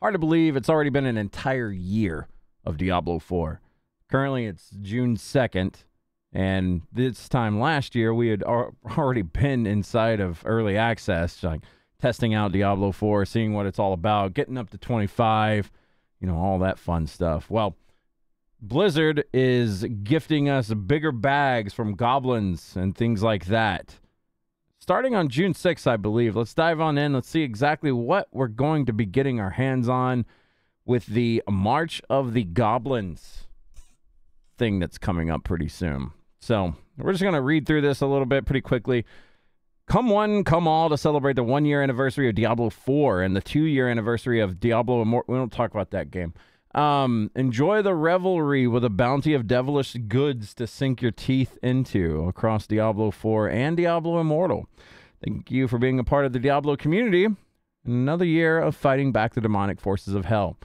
Hard to believe it's already been an entire year of Diablo 4. Currently, it's June 2nd, and this time last year, we had already been inside of early access, like testing out Diablo 4, seeing what it's all about, getting up to 25, all that fun stuff. Well, Blizzard is gifting us bigger bags from Goblins and things like that. Starting on June 6th, I believe. Let's dive on in. Let's see exactly what we're going to be getting our hands on with the March of the Goblins thing that's coming up pretty soon. So we're just going to read through this a little bit pretty quickly. Come one, come all to celebrate the 1-year anniversary of Diablo 4 and the 2-year anniversary of Diablo Immortal. We don't talk about that game. Enjoy the revelry with a bounty of devilish goods to sink your teeth into across Diablo 4 and Diablo Immortal. Thank you for being a part of the Diablo community. Another year of fighting back the demonic forces of hell.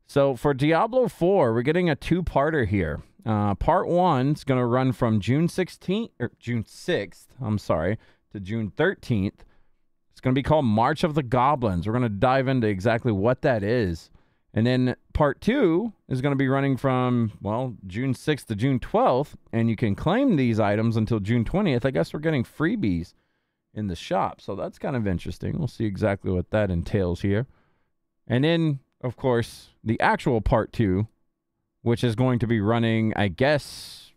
So for Diablo 4, we're getting a two-parter here. Part 1 is going to run from June 6th, to June 13th. It's going to be called March of the Goblins. We're going to dive into exactly what that is. And then part 2 is going to be running from, June 6th to June 12th, and you can claim these items until June 20th. I guess we're getting freebies in the shop, so that's kind of interesting. We'll see exactly what that entails here. And then, of course, the actual part 2, which is going to be running, I guess,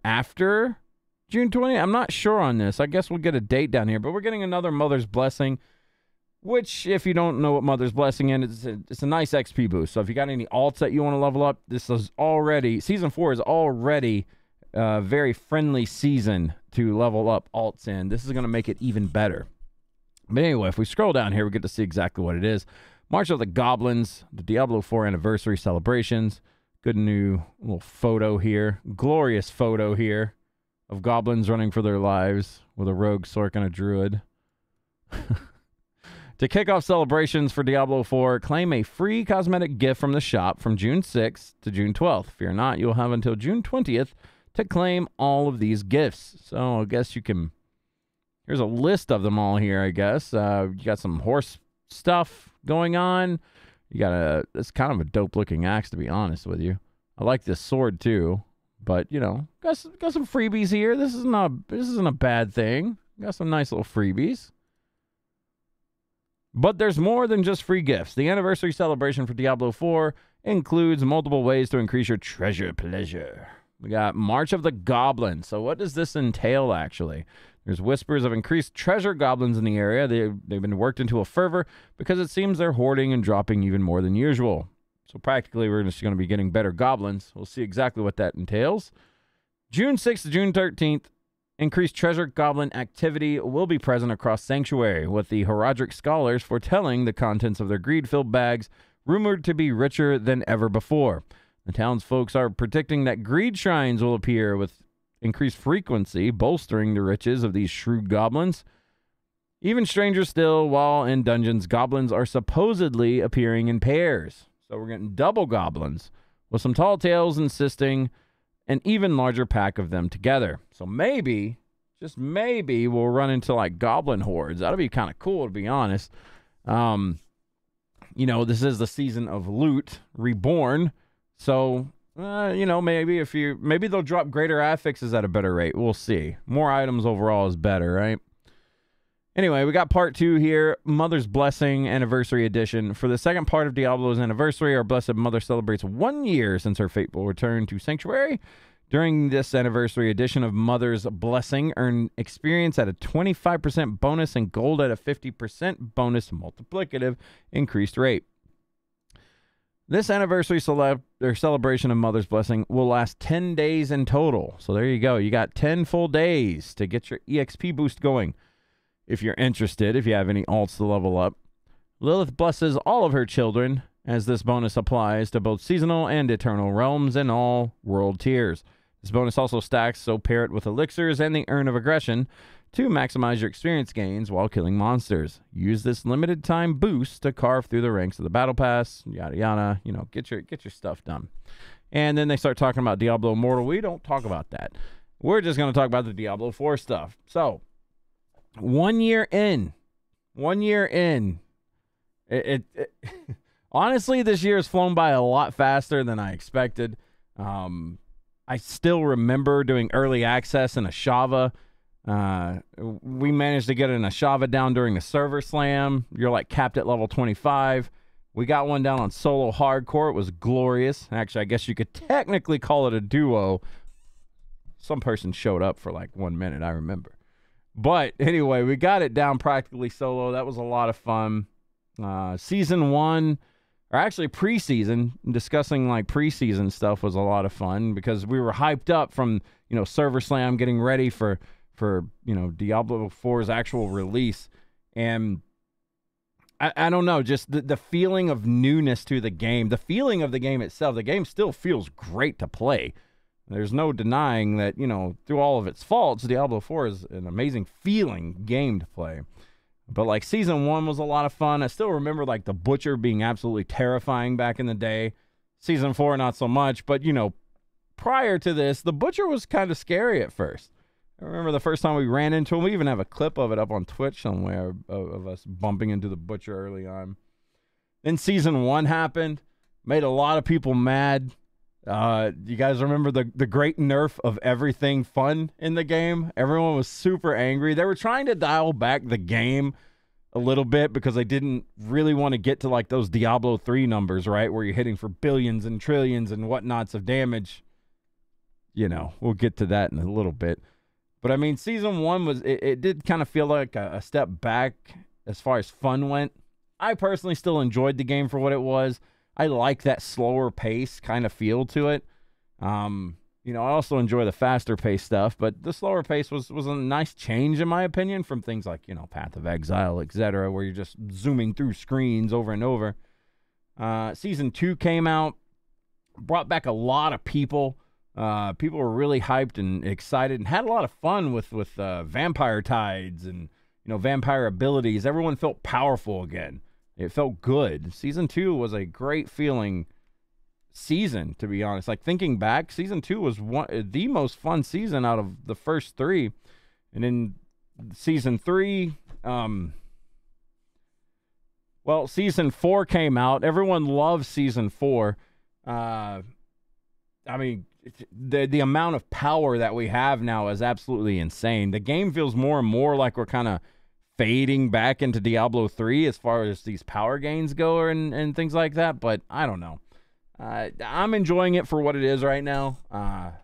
after June 20th. I'm not sure on this. I guess we'll get a date down here, but we're getting another Mother's Blessing, which, if you don't know what Mother's Blessing is, it's a nice XP boost. So if you got any alts that you want to level up, this is already, Season 4 is already a very friendly season to level up alts in. This is going to make it even better. But anyway, if we scroll down here, we get to see exactly what it is. March of the Goblins, the Diablo 4 anniversary celebrations. Good new little photo here. Glorious photo here of goblins running for their lives with a rogue sork and a druid. To kick off celebrations for Diablo 4, claim a free cosmetic gift from the shop from June 6th to June 12th. Fear not, you'll have until June 20th to claim all of these gifts. So I guess you can... Here's a list of them all here, I guess. You got some horse stuff going on. You got it's kind of a dope-looking axe, to be honest with you. I like this sword, too. But, got some freebies here. This isn't a bad thing. Got some nice little freebies. But there's more than just free gifts. The anniversary celebration for Diablo 4 includes multiple ways to increase your treasure pleasure. We got March of the Goblins. So what does this entail, actually? There's whispers of increased treasure goblins in the area. They've been worked into a fervor because it seems they're hoarding and dropping even more than usual. So practically, we're just going to be getting better goblins. We'll see exactly what that entails. June 6th to June 13th. Increased treasure goblin activity will be present across Sanctuary, with the Herodric scholars foretelling the contents of their greed-filled bags rumored to be richer than ever before. The townsfolk are predicting that greed shrines will appear with increased frequency, bolstering the riches of these shrewd goblins. Even stranger still, while in dungeons, goblins are supposedly appearing in pairs. So we're getting double goblins, with some tall tales insisting an even larger pack of them together. So maybe, just maybe, we'll run into like goblin hordes. That'll be kind of cool, to be honest. This is the season of loot reborn. So, maybe they'll drop greater affixes at a better rate. We'll see. More items overall is better, right? Anyway, we got part 2 here, Mother's Blessing Anniversary Edition. For the second part of Diablo's anniversary, our Blessed Mother celebrates 1 year since her fateful return to Sanctuary. During this anniversary edition of Mother's Blessing, earn experience at a 25% bonus and gold at a 50% bonus multiplicative increased rate. This anniversary celebration of Mother's Blessing will last 10 days in total. So there you go. You got 10 full days to get your EXP boost going. If you're interested, if you have any alts to level up. Lilith blesses all of her children, as this bonus applies to both seasonal and eternal realms and all world tiers. This bonus also stacks, so pair it with elixirs and the Urn of Aggression to maximize your experience gains while killing monsters. Use this limited time boost to carve through the ranks of the battle pass, yada yada, get your stuff done. And then they start talking about Diablo Immortal. We don't talk about that. We're just going to talk about the Diablo 4 stuff. So, 1 year in, it Honestly, this year has flown by a lot faster than I expected. I still remember doing early access in Ashava. We managed to get an Ashava down during the server slam. You're like capped at level 25. We got one down on solo hardcore. It was glorious. Actually, I guess you could technically call it a duo. Some person showed up for like 1 minute, I remember. But anyway, we got it down practically solo. That was a lot of fun. Season 1, or actually preseason, discussing like preseason stuff was a lot of fun because we were hyped up from, Server Slam, getting ready for Diablo 4's actual release. And I don't know, just the feeling of newness to the game, the feeling of the game itself. The game still feels great to play. There's no denying that, through all of its faults, Diablo 4 is an amazing feeling game to play. But like Season 1 was a lot of fun. I still remember like the Butcher being absolutely terrifying back in the day. Season 4, not so much. But, prior to this, the Butcher was kind of scary at first. I remember the first time we ran into him. We even have a clip of it up on Twitch somewhere of us bumping into the Butcher early on. Then Season 1 happened. Made a lot of people mad. You guys remember the great nerf of everything fun in the game? Everyone was super angry. They were trying to dial back the game a little bit because they didn't really want to get to like those Diablo 3 numbers, right? Where you're hitting for billions and trillions and whatnots of damage. We'll get to that in a little bit. But I mean, Season 1 was, it did kind of feel like a step back as far as fun went. I personally still enjoyed the game for what it was. I like that slower pace kind of feel to it. I also enjoy the faster pace stuff, but the slower pace was a nice change in my opinion from things like, Path of Exile, etc., where you're just zooming through screens over and over. Season 2 came out, brought back a lot of people. People were really hyped and excited and had a lot of fun with vampire tides and, vampire abilities. Everyone felt powerful again. It felt good. Season 2 was a great feeling season, to be honest. Like, thinking back, Season 2 was the most fun season out of the first 3. And in Season 3, Season 4 came out. Everyone loves Season 4. I mean, the amount of power that we have now is absolutely insane. The game feels more and more like we're kind of fading back into Diablo 3 as far as these power gains go and things like that, but I don't know. I'm enjoying it for what it is right now.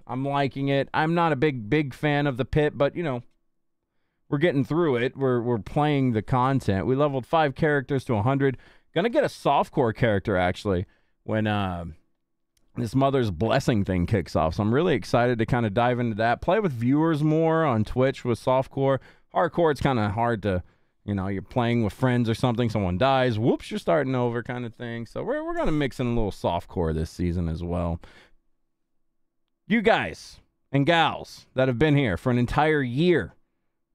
I'm liking it. I'm not a big fan of the pit, but we're getting through it. We're playing the content. We leveled 5 characters to 100. Gonna get a softcore character actually when this Mother's Blessing thing kicks off. So I'm really excited to kind of dive into that. Play with viewers more on Twitch with softcore. Hardcore, it's kind of hard to, you're playing with friends or something, someone dies, whoops, you're starting over kind of thing. So we're going to mix in a little softcore this season as well. You guys and gals that have been here for an entire year,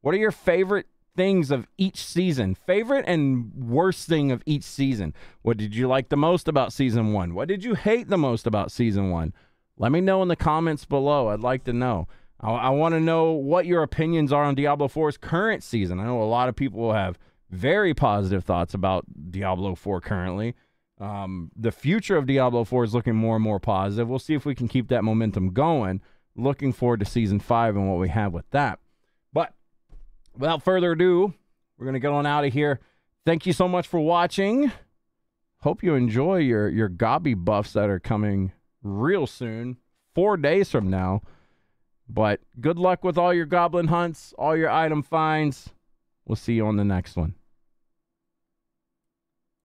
what are your favorite things of each season? Favorite and worst thing of each season? What did you like the most about Season 1? What did you hate the most about Season 1? Let me know in the comments below. I'd like to know. I want to know what your opinions are on Diablo 4's current season. I know a lot of people will have very positive thoughts about Diablo 4 currently. The future of Diablo 4 is looking more and more positive. We'll see if we can keep that momentum going. Looking forward to Season 5 and what we have with that. But without further ado, we're going to get on out of here. Thank you so much for watching. Hope you enjoy your Gobby buffs that are coming real soon, 4 days from now. But good luck with all your goblin hunts, all your item finds. We'll see you on the next one.